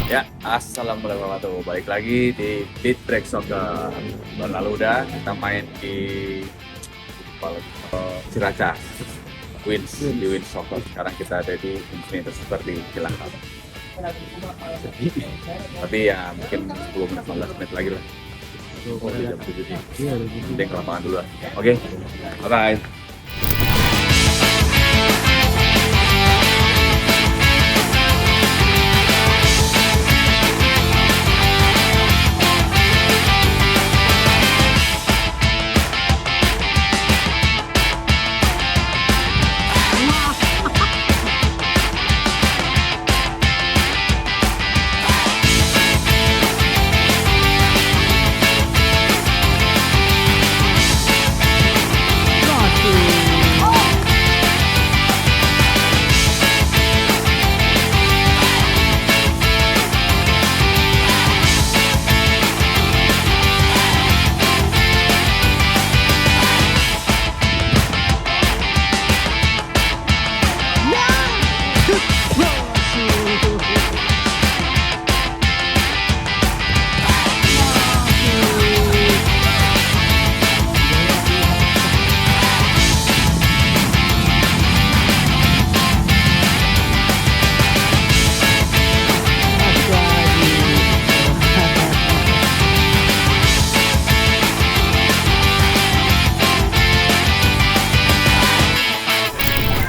Ya, assalamualaikum warahmatullahi wabarakatuh. Balik lagi di Beat Break Soccer. Bulan lalu udah kita main di Ciracas, di Wins Soccer. Sekarang kita ada di Infinity Super di Cilangkap. Tapi ya mungkin 10 menit, 15 menit lagi lah. Oh, jam 7 nih. Nanti ke lapangan dulu lah. Oke, bye-bye.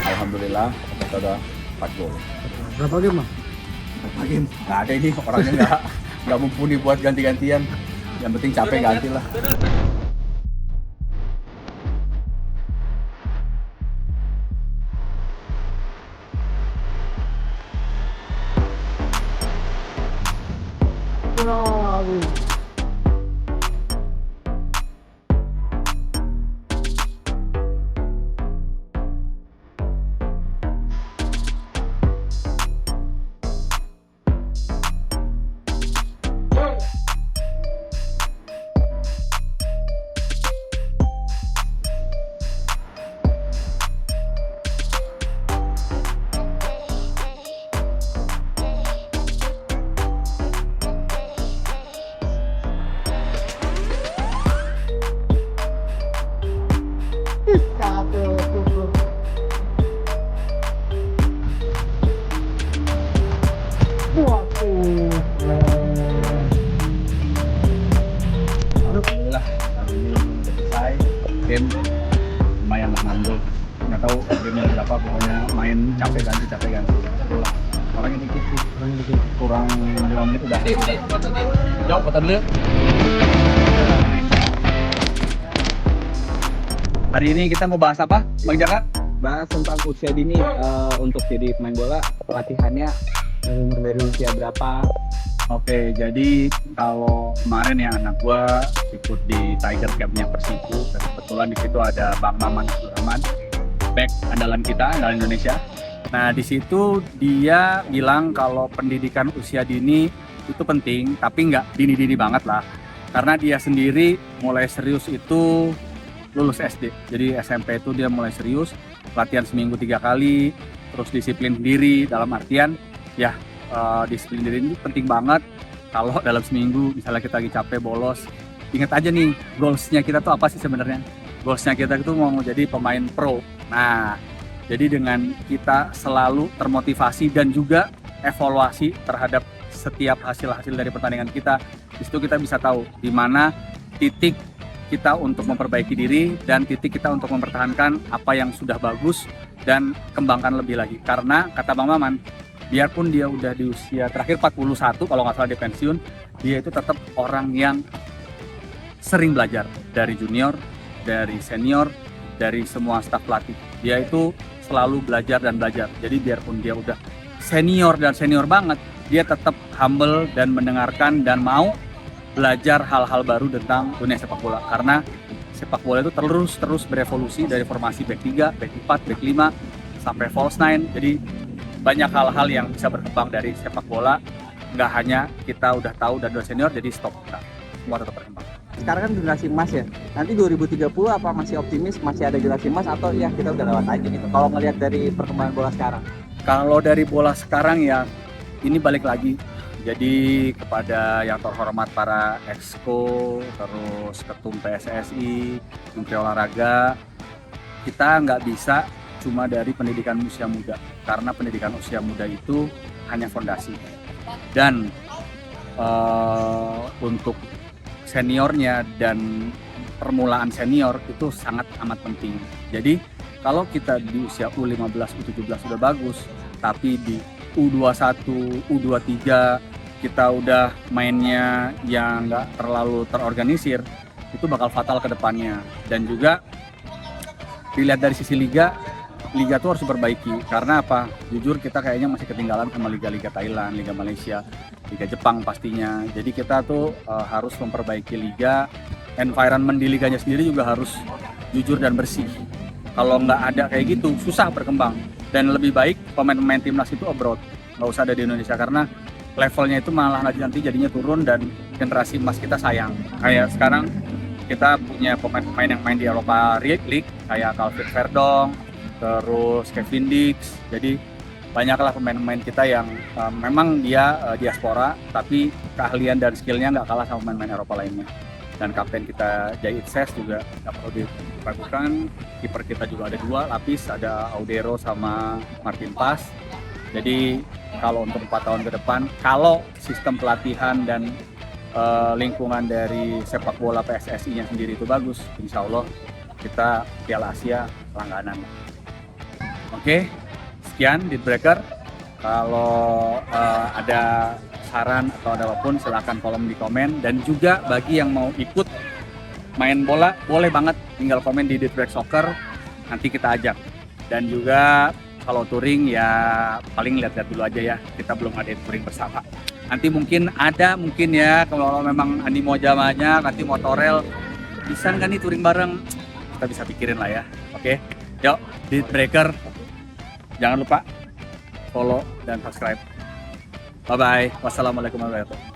Alhamdulillah kita udah 4 gol. Berapa game, Bang? 4 game. Nggak ada ini orangnya nggak mumpuni buat ganti-gantian. Yang penting capek ganti lah. Alhamdulillah hari ini selesai game, lumayan lah ngantuk. Nggak tahu game berapa, pokoknya main capek ganti itulah. Orangnya dikit sih, kurang 5 menit udah. Jauh foto dulu. Hari ini kita mau bahas apa, Bang Jaka? Bahas tentang usia dini untuk jadi pemain bola, pelatihannya umur dari usia berapa? Oke, jadi kalau kemarin ya anak gua ikut di Tiger Camp-nya Persiku, dan kebetulan di situ ada Bang Maman Abdurrahman, back andalan kita, andalan Indonesia. Nah, di situ dia bilang kalau pendidikan usia dini itu penting, tapi nggak dini-dini banget lah. Karena dia sendiri mulai serius itu lulus SD. Jadi SMP itu dia mulai serius, latihan seminggu 3 kali, terus disiplin diri dalam artian ya disiplin diri ini penting banget. Kalau dalam seminggu misalnya kita lagi capek bolos, ingat aja nih goalsnya kita tuh apa sih sebenarnya. Goalsnya kita itu mau jadi pemain pro. Nah, jadi dengan kita selalu termotivasi dan juga evaluasi terhadap setiap hasil-hasil dari pertandingan kita, di situ kita bisa tahu di mana titik kita untuk memperbaiki diri dan titik kita untuk mempertahankan apa yang sudah bagus dan kembangkan lebih lagi. Karena kata Bang Maman, biarpun dia udah di usia terakhir 41 kalau nggak salah dia pensiun, dia itu tetap orang yang sering belajar dari junior, dari senior, dari semua staf pelatih. Dia itu selalu belajar dan belajar. Jadi biarpun dia udah senior banget, dia tetap humble dan mendengarkan dan mau belajar hal-hal baru tentang dunia sepak bola. Karena sepak bola itu terus berevolusi dari formasi back 3, back 4, back 5 sampai false 9. Jadi banyak hal-hal yang bisa berkembang dari sepak bola. Nggak hanya kita udah tahu dan udah senior jadi stop. Nah, semua tetap berkembang. Sekarang kan generasi emas ya. Nanti 2030 apa masih optimis masih ada generasi emas atau ya kita udah lewat aja gitu. Kalau ngelihat dari perkembangan bola sekarang. Kalau dari bola sekarang ya ini balik lagi Jadi kepada yang terhormat para exco, terus ketum PSSI, Menteri Olahraga, kita nggak bisa cuma dari pendidikan usia muda, karena pendidikan usia muda itu hanya fondasi. Dan untuk seniornya dan permulaan senior itu sangat amat penting. Jadi kalau kita di usia U15, U17 sudah bagus, tapi di U21, U23 kita udah mainnya yang nggak terlalu terorganisir, itu bakal fatal ke depannya. Dan juga dilihat dari sisi liga tuh harus diperbaiki. Karena apa? Jujur kita kayaknya masih ketinggalan sama liga-liga Thailand, Liga Malaysia, Liga Jepang pastinya. Jadi kita tuh harus memperbaiki liga, environment di liganya sendiri juga harus jujur dan bersih. Kalau nggak ada kayak gitu, susah berkembang. Dan lebih baik pemain-pemain timnas itu abroad, nggak usah ada di Indonesia, karena levelnya itu malah nanti jadinya turun dan generasi emas kita sayang. Kayak sekarang kita punya pemain-pemain yang main di Eropa League kayak Calvin Verdong, terus Kevin Dix. Jadi banyaklah pemain-pemain kita yang memang dia diaspora, tapi keahlian dan skillnya nggak kalah sama pemain-pemain Eropa lainnya. Dan kapten kita Jai Itses juga nggak perlu diragukan. Kiper kita juga ada 2 lapis, ada Audero sama Martin Pas. Jadi kalau untuk 4 tahun ke depan, kalau sistem pelatihan dan lingkungan dari sepak bola PSSI-nya sendiri itu bagus, insya Allah kita Piala Asia langganan. Oke, sekian Deadbreaker. Kalau ada saran atau ada apapun silahkan kolom di komen. Dan juga bagi yang mau ikut main bola, boleh banget tinggal komen di Deadbreak Soccer, nanti kita ajak. Dan juga kalau touring ya paling lihat-lihat dulu aja ya, kita belum ada touring bersama. Nanti mungkin ya, kalau memang animo jamanya nanti motorel bisa nggak nih touring bareng, kita bisa pikirin lah ya. Oke, yuk Deadbreaker, jangan lupa follow dan subscribe. Bye bye, wassalamualaikum warahmatullahi wabarakatuh.